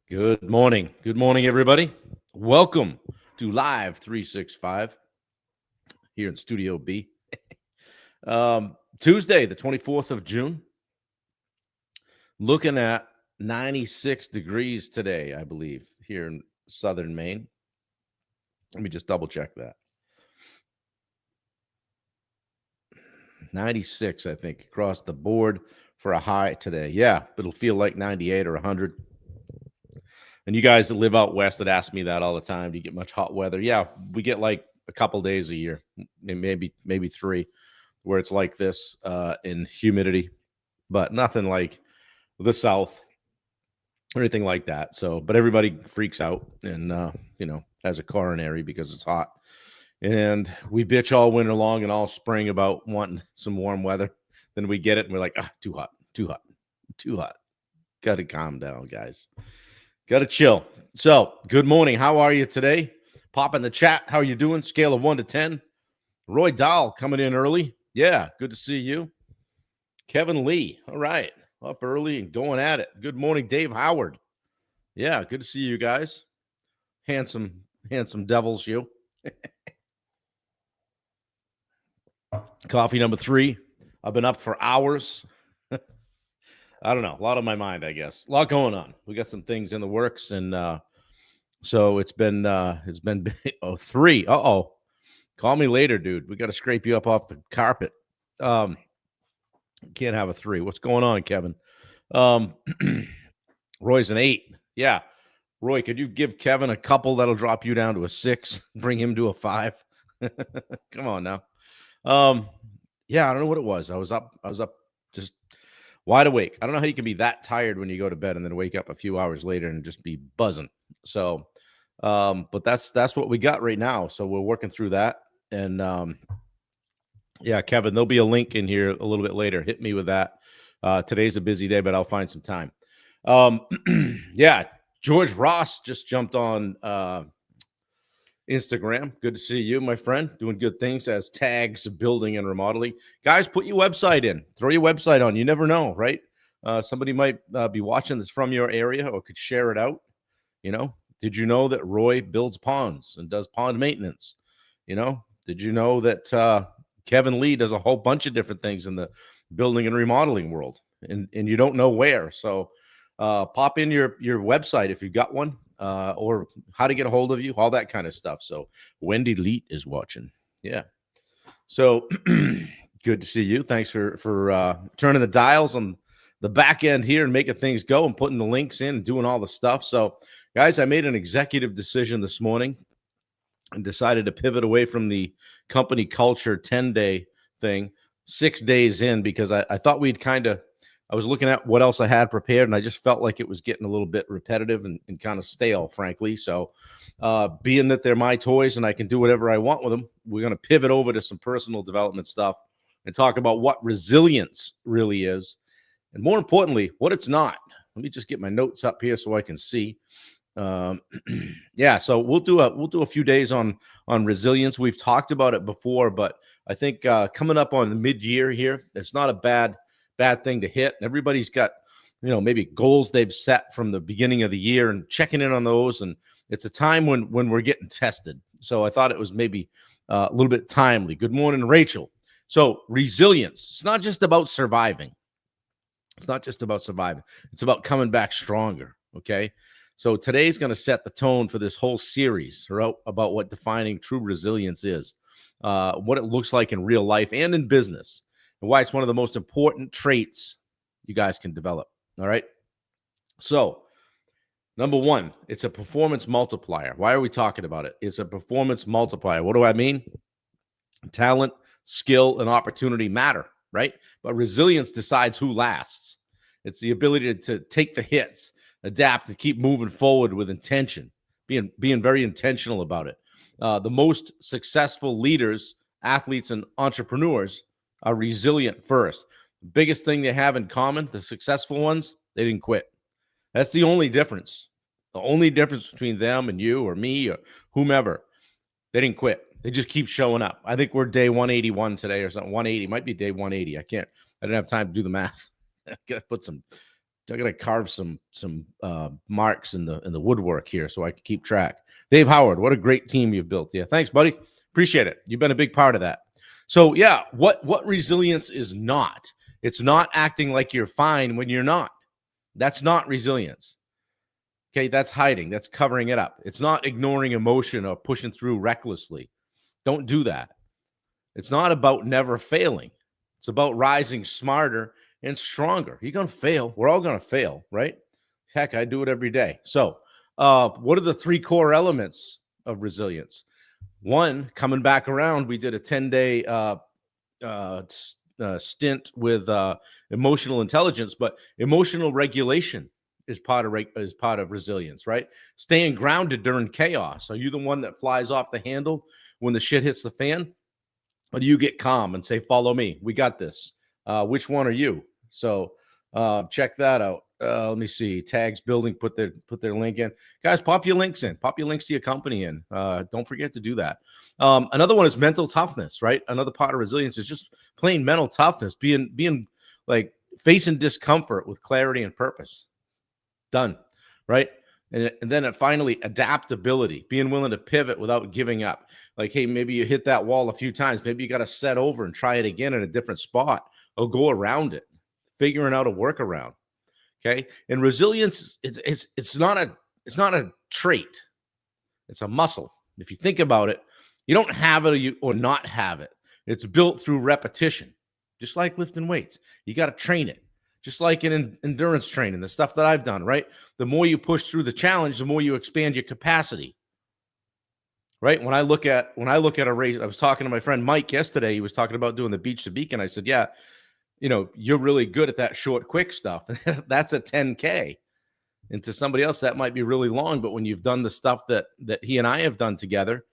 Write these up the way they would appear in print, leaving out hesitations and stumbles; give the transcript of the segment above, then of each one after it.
Good morning. Good morning, everybody. Welcome to Live 365 here in Studio B. Tuesday, the 24th of June. Looking at 96 degrees today, I believe, here in southern Maine. Let me just double check that. 96, I think, across the board for a high today. Yeah, it'll feel like 98 or 100. And you guys that live out west that ask me that all the time, do you get much hot weather? Yeah, we get like a couple days a year, maybe three, where it's like this in humidity, but nothing like the South or anything like that. So, but everybody freaks out and has a coronary because it's hot. And we bitch all winter long and all spring about wanting some warm weather. Then we get it and we're like, too hot, too hot, too hot. Got to calm down, guys. Got to chill. So, good morning. How are you today? Pop in the chat. How are you doing? Scale of 1 to 10. Roy Dahl coming in early. Yeah, good to see you. Kevin Lee. All right. Up early and going at it. Good morning, Dave Howard. Yeah, good to see you guys. Handsome devils, you. Coffee number 3. I've been up for hours. I don't know. A lot on my mind, I guess. A lot going on. We got some things in the works, and so it's been 3. Uh-oh. Call me later, dude. We got to scrape you up off the carpet. Can't have a 3. What's going on, Kevin? Roy's an 8. Yeah. Roy, could you give Kevin a couple that'll drop you down to a 6, bring him to a 5? Come on now. Yeah, I don't know what it was. I was up just wide awake. I don't know how you can be that tired when you go to bed and then wake up a few hours later and just be buzzing. So, but that's what we got right now. So we're working through that. And yeah, Kevin, there'll be a link in here a little bit later. Hit me with that. Today's a busy day, but I'll find some time. Yeah, George Ross just jumped on Instagram. Good to see you, my friend. Doing good things as Tags Building and Remodeling. Guys, put your website in. Throw your website on. You never know, right? Somebody might be watching this from your area or could share it out. Did you know that Roy builds ponds and does pond maintenance? Did you know that Kevin Lee does a whole bunch of different things in the building and remodeling world, and you don't know where? So pop in your website if you've got one, or how to get a hold of you, all that kind of stuff. So Wendy Leet is watching. Yeah. So good to see you. Thanks for turning the dials on the back end here and making things go and putting the links in and doing all the stuff. So guys, I made an executive decision this morning and decided to pivot away from the company culture 10-day thing 6 days in, because I thought I was looking at what else I had prepared, and I just felt like it was getting a little bit repetitive and kind of stale, frankly. So being that they're my toys and I can do whatever I want with them, we're going to pivot over to some personal development stuff and talk about what resilience really is, and more importantly, what it's not. Let me just get my notes up here so I can see. Yeah, so we'll do a few days on resilience. We've talked about it before, but I think coming up on the mid-year here, it's not a bad thing to hit. Everybody's got maybe goals they've set from the beginning of the year and checking in on those, and it's a time when we're getting tested. So I thought it was maybe a little bit timely. Good morning, Rachel. So resilience, it's not just about surviving. It's about coming back stronger. Okay. So today's going to set the tone for this whole series about what defining true resilience is, what it looks like in real life and in business, and why it's one of the most important traits you guys can develop. All right. So number 1, it's a performance multiplier. Why are we talking about it? It's a performance multiplier. What do I mean? Talent, skill, and opportunity matter, right? But resilience decides who lasts. It's the ability to take the hits, adapt, to keep moving forward with intention, being very intentional about it. The most successful leaders, athletes, and entrepreneurs are resilient first. The biggest thing they have in common, the successful ones, they didn't quit. That's the only difference. The only difference between them and you or me or whomever, they didn't quit. They just keep showing up. I think we're day 181 today or something. 180 might be day 180. I didn't have time to do the math. Got to put some I gotta carve some marks in the woodwork here so I can keep track. Dave Howard, what a great team you've built. Yeah, thanks, buddy. Appreciate it. You've been a big part of that. So yeah, what resilience is not? It's not acting like you're fine when you're not. That's not resilience. Okay, that's hiding. That's covering it up. It's not ignoring emotion or pushing through recklessly. Don't do that. It's not about never failing. It's about rising smarter and stronger. You're going to fail. We're all going to fail, right? Heck, I do it every day. So, what are the 3 core elements of resilience? One, coming back around, we did a 10-day stint with emotional intelligence, but emotional regulation is part of resilience, right? Staying grounded during chaos. Are you the one that flies off the handle when the shit hits the fan? Or do you get calm and say, follow me? We got this. Which one are you? So check that out. Let me see. Tags Building put their link in. Guys, pop your links in. Pop your links to your company in. Don't forget to do that. Another one is mental toughness, right? Another part of resilience is just plain mental toughness, being like facing discomfort with clarity and purpose. Done, right? And then finally, adaptability, being willing to pivot without giving up. Like, hey, maybe you hit that wall a few times. Maybe you got to set over and try it again in a different spot or go around it, figuring out a workaround. Okay. And resilience, it's not a trait. It's a muscle. If you think about it, you don't have it or not have it. It's built through repetition, just like lifting weights. You got to train it. Just like in endurance training, the stuff that I've done, right? The more you push through the challenge, the more you expand your capacity, right? When I look at a race, I was talking to my friend Mike yesterday. He was talking about doing the Beach to Beacon. I said, yeah, you're really good at that short, quick stuff. That's a 10K. And to somebody else, that might be really long. But when you've done the stuff that he and I have done together,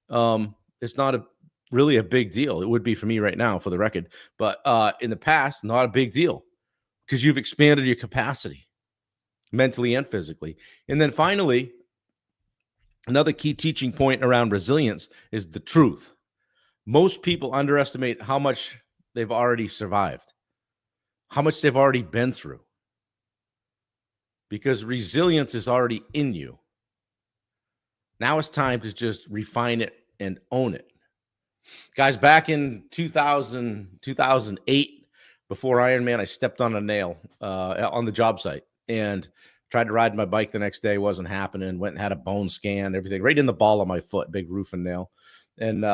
it's not really a big deal. It would be for me right now, for the record. But in the past, not a big deal. Because you've expanded your capacity mentally and physically. And then finally, another key teaching point around resilience is the truth. Most people underestimate how much they've already survived, how much they've already been through, because resilience is already in you. Now it's time to just refine it and own it. Guys, back in 2008, before Ironman, I stepped on a nail on the job site and tried to ride my bike the next day. Wasn't happening. Went and had a bone scan, everything right in the ball of my foot, big roofing nail. And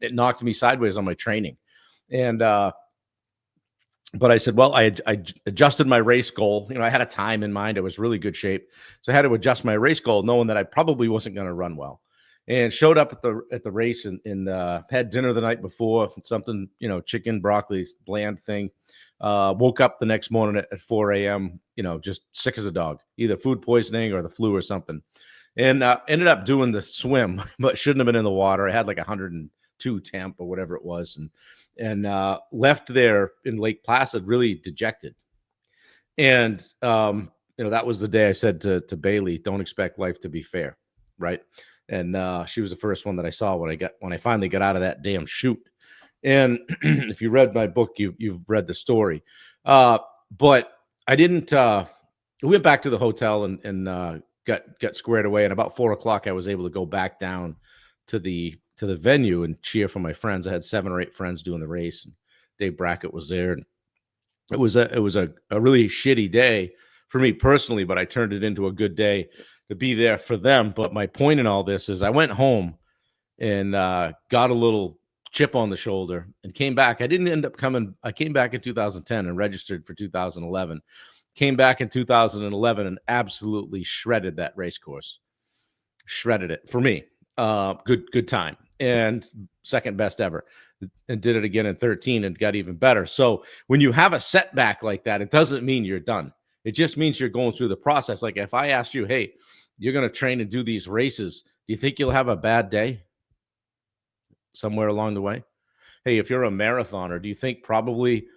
it knocked me sideways on my training. And but I said, well, I adjusted my race goal. I had a time in mind. I was really good shape. So I had to adjust my race goal, knowing that I probably wasn't going to run well. And showed up at the race and had dinner the night before, something, chicken, broccoli, bland thing. Woke up the next morning at 4 a.m., just sick as a dog, either food poisoning or the flu or something. And ended up doing the swim, but shouldn't have been in the water. I had like 102 temp or whatever it was. And left there in Lake Placid really dejected. And, that was the day I said to Bailey, don't expect life to be fair, right? And she was the first one that I saw when I finally got out of that damn chute. And if you read my book, you've read the story. But I didn't. We went back to the hotel and got squared away. And about 4:00, I was able to go back down to the venue and cheer for my friends. I had 7 or 8 friends doing the race, and Dave Brackett was there. And it was a really shitty day for me personally, but I turned it into a good day to be there for them. But my point in all this is I went home and got a little chip on the shoulder and came back. I didn't end up coming. I came back in 2010 and registered for 2011. Came back in 2011 and absolutely shredded that race course. Shredded it for me. Good time. And second best ever. And did it again in 13 and got even better. So when you have a setback like that, it doesn't mean you're done. It just means you're going through the process. Like if I asked you, hey, you're going to train and do these races, do you think you'll have a bad day somewhere along the way? Hey, if you're a marathoner, do you think probably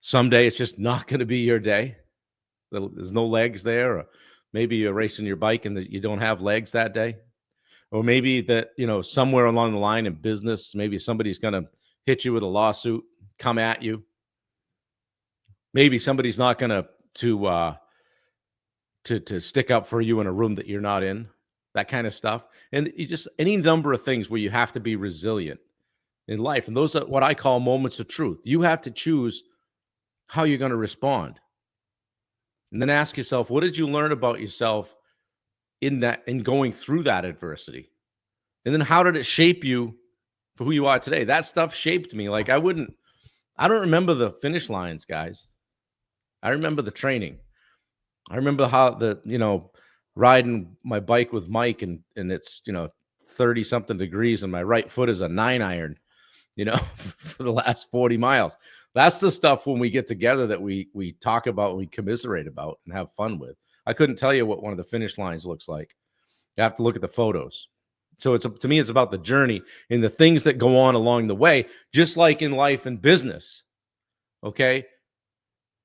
someday it's just not going to be your day? There's no legs there, or maybe you're racing your bike and that you don't have legs that day, or maybe that, somewhere along the line in business, maybe somebody's going to hit you with a lawsuit, come at you. Maybe somebody's not going to to stick up for you in a room that you're not in, that kind of stuff. And you just any number of things where you have to be resilient in life. And those are what I call moments of truth. You have to choose how you're going to respond. And then ask yourself, what did you learn about yourself in going through that adversity? And then how did it shape you for who you are today? That stuff shaped me. Like I don't remember the finish lines, guys. I remember the training. I remember how riding my bike with Mike and it's, 30 something degrees and my right foot is a 9-iron, for the last 40 miles. That's the stuff when we get together that we talk about, we commiserate about and have fun with. I couldn't tell you what one of the finish lines looks like. You have to look at the photos. So to me, it's about the journey and the things that go on along the way, just like in life and business. Okay.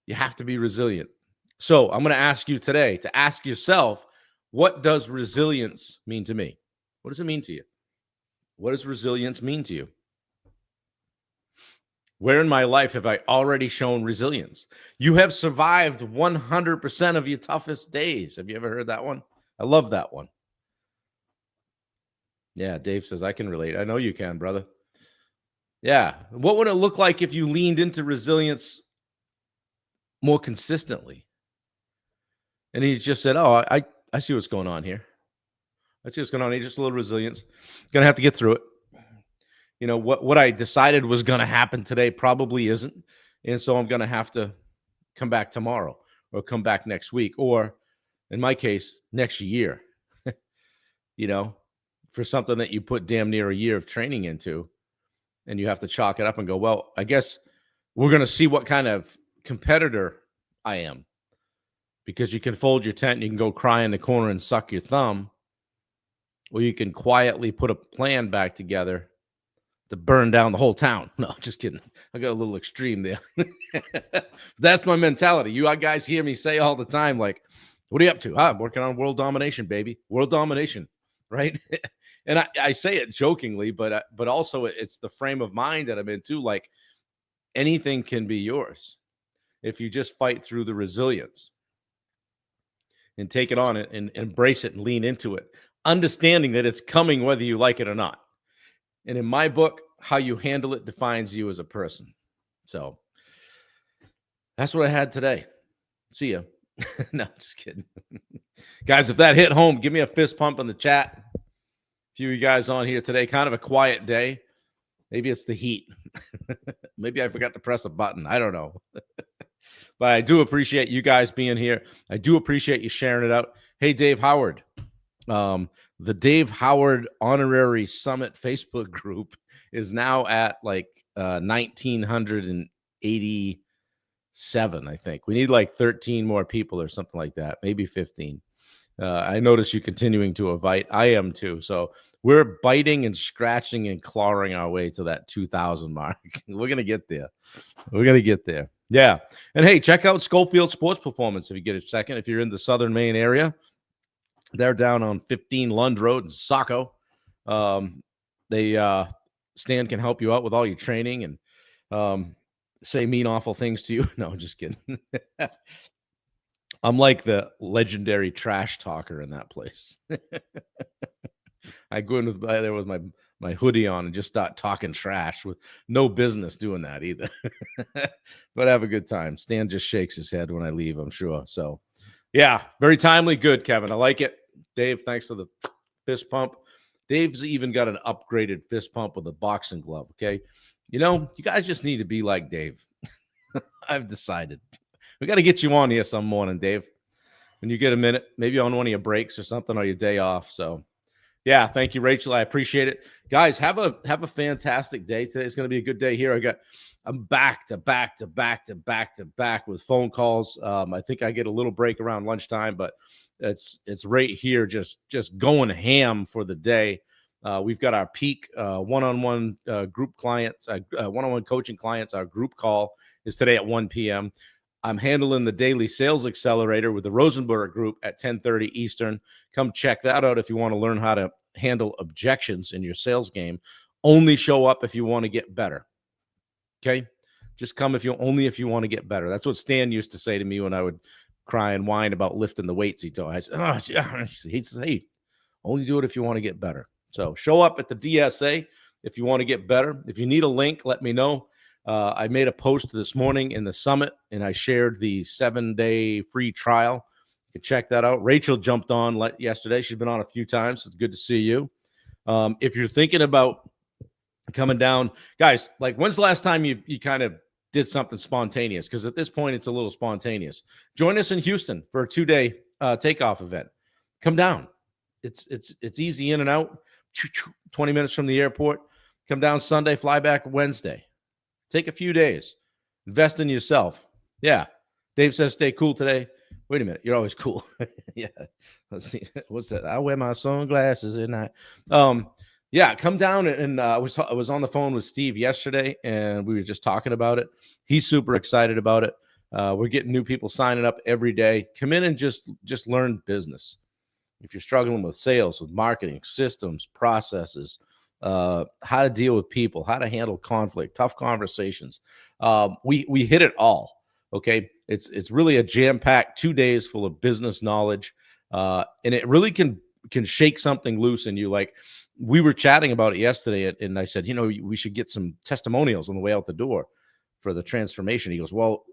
You have to be resilient. So I'm going to ask you today to ask yourself, what does resilience mean to me? What does it mean to you? What does resilience mean to you? Where in my life have I already shown resilience? You have survived 100% of your toughest days. Have you ever heard that one? I love that one. Yeah, Dave says, I can relate. I know you can, brother. Yeah. What would it look like if you leaned into resilience more consistently? And he just said, oh, I see what's going on here. I see what's going on here. Just a little resilience. Going to have to get through it. What I decided was going to happen today probably isn't. And so I'm going to have to come back tomorrow or come back next week or, in my case, next year, for something that you put damn near a year of training into, and you have to chalk it up and go, well, I guess we're going to see what kind of competitor I am, because you can fold your tent and you can go cry in the corner and suck your thumb, or you can quietly put a plan back together to burn down the whole town. No, just kidding. I got a little extreme there. That's my mentality. You guys hear me say all the time, like, what are you up to? I'm working on world domination, baby. World domination, right? And I say it jokingly, but also it's the frame of mind that I'm in too. Like anything can be yours if you just fight through the resilience and take it on and embrace it and lean into it, understanding that it's coming whether you like it or not. And in my book, how you handle it defines you as a person. So that's what I had today. See ya. No, just kidding. Guys, if that hit home, give me a fist pump in the chat. A few of you guys on here today, kind of a quiet day. Maybe it's the heat. Maybe I forgot to press a button. I don't know. But I do appreciate you guys being here. I do appreciate you sharing it out. Hey, Dave Howard. The Dave Howard Honorary Summit Facebook group is now at like 1,987, I think. We need like 13 more people or something like that, maybe 15. I notice you continuing to invite. I am too. So we're biting and scratching and clawing our way to that 2,000 mark. We're going to get there. We're going to get there. Yeah. And hey, check out Schofield Sports Performance if you get a second. If you're in the Southern Maine area, they're down on 15 Lund Road in Saco. Stan can help you out with all your training and say mean, awful things to you. No, just kidding. I'm like the legendary trash talker in that place. I go in there with my hoodie on and just start talking trash with no business doing that either. But have a good time. Stan just shakes his head when I leave, I'm sure. So, yeah, very timely. Good, Kevin. I like it. Dave, thanks for the fist pump. Dave's even got an upgraded fist pump with a boxing glove, okay? You guys just need to be like Dave. I've decided. We got to get you on here some morning, Dave. When you get a minute, maybe on one of your breaks or something, or your day off. So, yeah, thank you, Rachel. I appreciate it. Guys, have a fantastic day. Today's going to be a good day here. I'm back to back with phone calls. I think I get a little break around lunchtime, but it's right here just going ham for the day. We've got our peak one-on-one group clients, one-on-one coaching clients. Our group call is today at 1 p.m. I'm handling the daily sales accelerator with the Rosenberg group at 10:30 Eastern. Come check that out if you want to learn how to handle objections in your sales game. Only show up if you want to get better. Okay. Just come if you want to get better. That's what Stan used to say to me when I would cry and whine about lifting the weights. He told me, I said, oh, yeah. He'd say, hey, only do it if you want to get better. So show up at the DSA if you want to get better. If you need a link, let me know. I made a post this morning in the summit, and I shared the 7-day free trial. You can check that out. Rachel jumped on yesterday. She's been on a few times. It's good to see you. If you're thinking about coming down, guys, like when's the last time you kind of did something spontaneous? Because at this point, it's a little spontaneous. Join us in Houston for a 2-day takeoff event. Come down. It's easy in and out. 20 minutes from the airport. Come down Sunday, fly back Wednesday. Take a few days. Invest in yourself. Yeah. Dave says stay cool today. Wait a minute. You're always cool. Yeah. Let's see. What's that? I wear my sunglasses at night. Yeah, come down and I was on the phone with Steve yesterday, and we were just talking about it. He's super excited about it. We're getting new people signing up every day. Come in and just learn business. If you're struggling with sales, with marketing, systems, processes, how to deal with people, how to handle conflict, tough conversations, we hit it all. Okay, it's really a jam-packed 2 days full of business knowledge, and it really can shake something loose in you. Like we were chatting about it yesterday, and I said, we should get some testimonials on the way out the door for the transformation. He goes, well,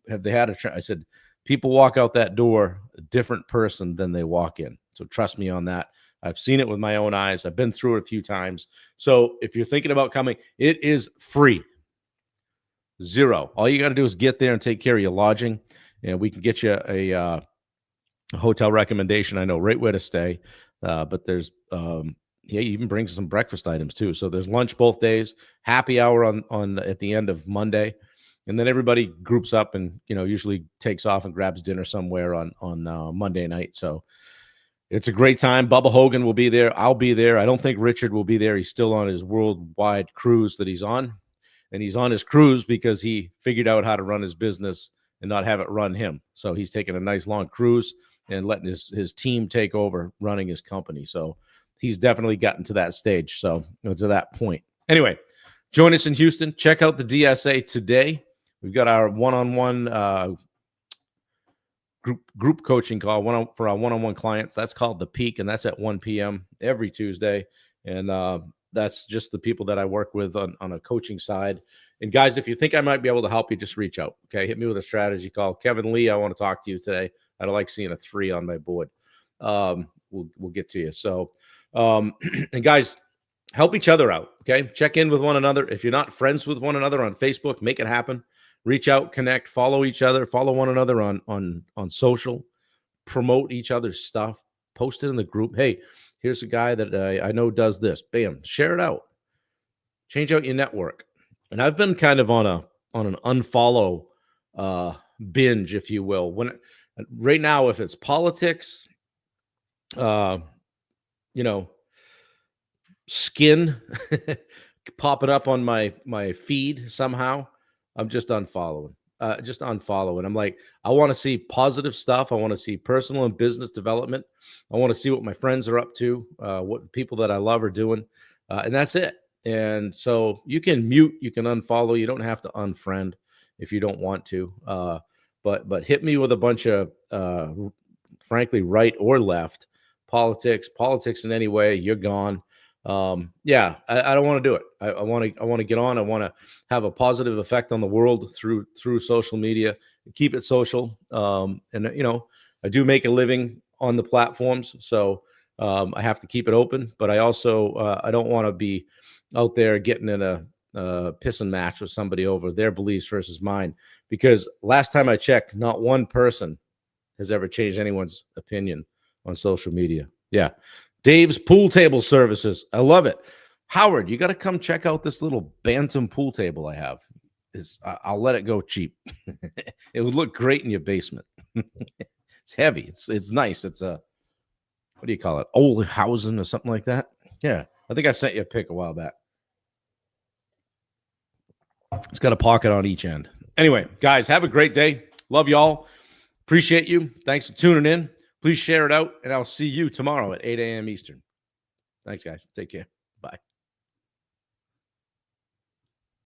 have they had I said, people walk out that door a different person than they walk in. So trust me on that. I've seen it with my own eyes. I've been through it a few times. So if you're thinking about coming, it is free. Zero. All you got to do is get there and take care of your lodging, and we can get you a hotel recommendation. I know right where to stay, but there's he even brings some breakfast items too. So there's lunch both days, happy hour on at the end of Monday, and then everybody groups up and usually takes off and grabs dinner somewhere on Monday night. So it's a great time. Bubba Hogan will be there. I'll be there. I don't think Richard will be there. He's still on his worldwide cruise that he's on. And he's on his cruise because he figured out how to run his business and not have it run him. So he's taking a nice long cruise and letting his team take over running his company. So he's definitely gotten to that stage. So to that point. Anyway, join us in Houston. Check out the DSA today. We've got our one-on-one group coaching call for our one-on-one clients. That's called The Peak, and that's at 1 p.m. every Tuesday. And that's just the people that I work with on a coaching side. And guys, if you think I might be able to help you, just reach out. Okay, hit me with a strategy call. Kevin Lee, I want to talk to you today. I'd like seeing a 3 on my board. We'll get to you. So, and guys, help each other out. Okay, check in with one another. If you're not friends with one another on Facebook, make it happen. Reach out, connect, follow each other, follow one another on social, promote each other's stuff, post it in the group. Hey, here's a guy that I know does this. Bam, share it out. Change out your network. And I've been kind of on an unfollow binge, if you will. Right now, if it's politics, skin popping up on my feed somehow, I'm just unfollowing. I'm like, I want to see positive stuff. I want to see personal and business development. I want to see what my friends are up to, what people that I love are doing, and that's it. And so you can mute, you can unfollow. You don't have to unfriend if you don't want to. But hit me with a bunch of, frankly, right or left politics in any way. You're gone. I don't want to do it. I want to get on. I want to have a positive effect on the world through social media. Keep it social. I do make a living on the platforms, so I have to keep it open. But I also I don't want to be out there getting in a pissing match with somebody over their beliefs versus mine. Because last time I checked, not one person has ever changed anyone's opinion on social media. Yeah. Dave's Pool Table Services. I love it. Howard, you got to come check out this little Bantam pool table I have. I'll let it go cheap. It would look great in your basement. It's heavy. It's nice. It's a, what do you call it? Olhausen or something like that. Yeah. I think I sent you a pic a while back. It's got a pocket on each end. Anyway, guys, have a great day. Love y'all. Appreciate you. Thanks for tuning in. Please share it out, and I'll see you tomorrow at 8 a.m. Eastern. Thanks, guys. Take care.